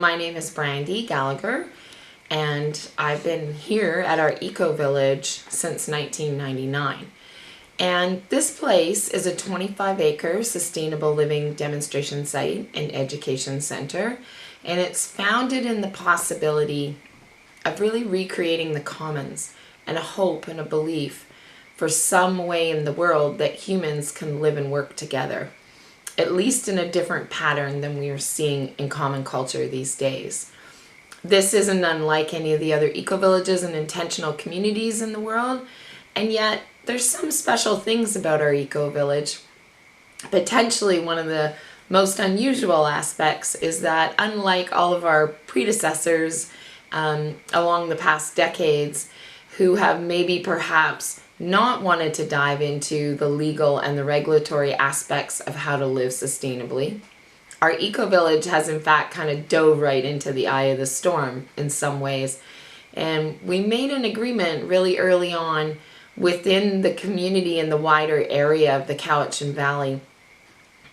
My name is Brandy Gallagher, and I've been here at our Ecovillage since 1999. And this place is a 25-acre sustainable living demonstration site and education center, and it's founded in the possibility of really recreating the commons and a hope and a belief for some way in the world that humans can live and work together, at least in a different pattern than we are seeing in common culture these days. This isn't unlike any of the other eco-villages and intentional communities in the world, and yet there's some special things about our eco-village. Potentially one of the most unusual aspects is that, unlike all of our predecessors along the past decades who have maybe perhaps not wanted to dive into the legal and the regulatory aspects of how to live sustainably, our eco-village has in fact kind of dove right into the eye of the storm in some ways. And we made an agreement really early on within the community in the wider area of the Cowichan Valley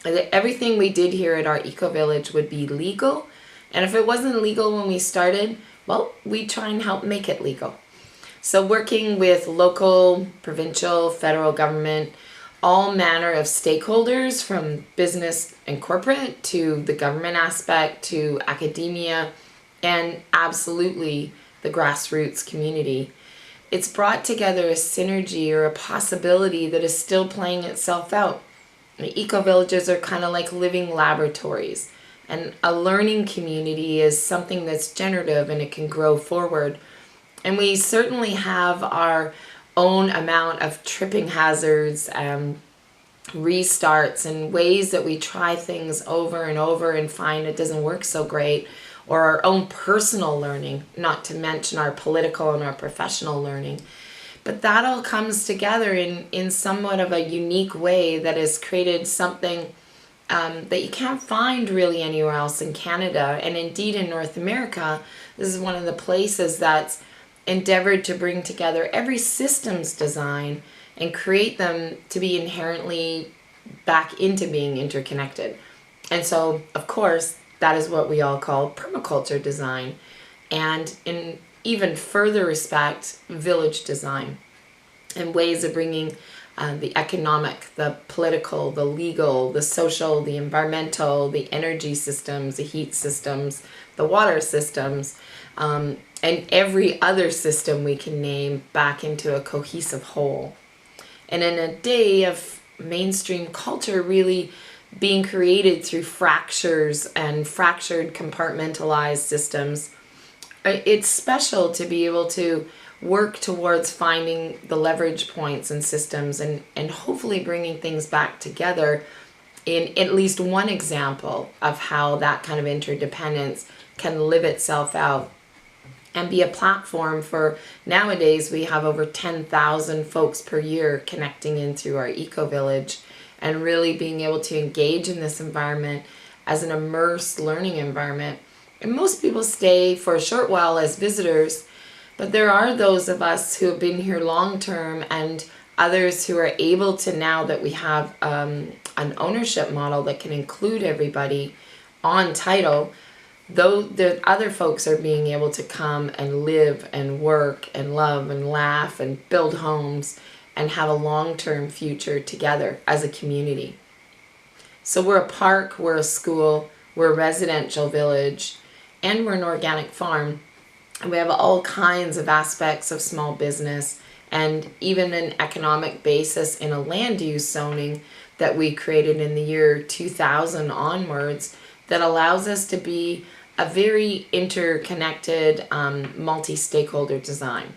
that everything we did here at our eco-village would be legal. And if it wasn't legal when we started, well, we'd try and help make it legal. So working with local, provincial, federal government, all manner of stakeholders from business and corporate to the government aspect to academia and absolutely the grassroots community. It's brought together a synergy or a possibility that is still playing itself out. The eco-villages are kind of like living laboratories, and a learning community is something that's generative and it can grow forward. And we certainly have our own amount of tripping hazards, restarts, and ways that we try things over and over and find it doesn't work so great, or our own personal learning, not to mention our political and our professional learning. But that all comes together in somewhat of a unique way that has created something that you can't find really anywhere else in Canada, and indeed in North America. This is one of the places that's endeavored to bring together every systems design and create them to be inherently back into being interconnected. And so, of course, that is what we all call permaculture design, and in even further respect, village design, and ways of bringing the economic, the political, the legal, the social, the environmental, the energy systems, the heat systems, the water systems, and every other system we can name back into a cohesive whole. And in a day of mainstream culture really being created through fractures and fractured compartmentalized systems, it's special to be able to work towards finding the leverage points and systems and hopefully bringing things back together in at least one example of how that kind of interdependence can live itself out and be a platform for, nowadays we have over 10,000 folks per year connecting in through our eco-village, and really being able to engage in this environment as an immersed learning environment. And most people stay for a short while as visitors, but there are those of us who have been here long term and others who are able to, now that we have an ownership model that can include everybody on title, though the other folks are being able to come and live and work and love and laugh and build homes and have a long-term future together as a community. So we're a park, we're a school, we're a residential village, and we're an organic farm. And we have all kinds of aspects of small business and even an economic basis in a land use zoning that we created in the year 2000 onwards that allows us to be a very interconnected, multi-stakeholder design.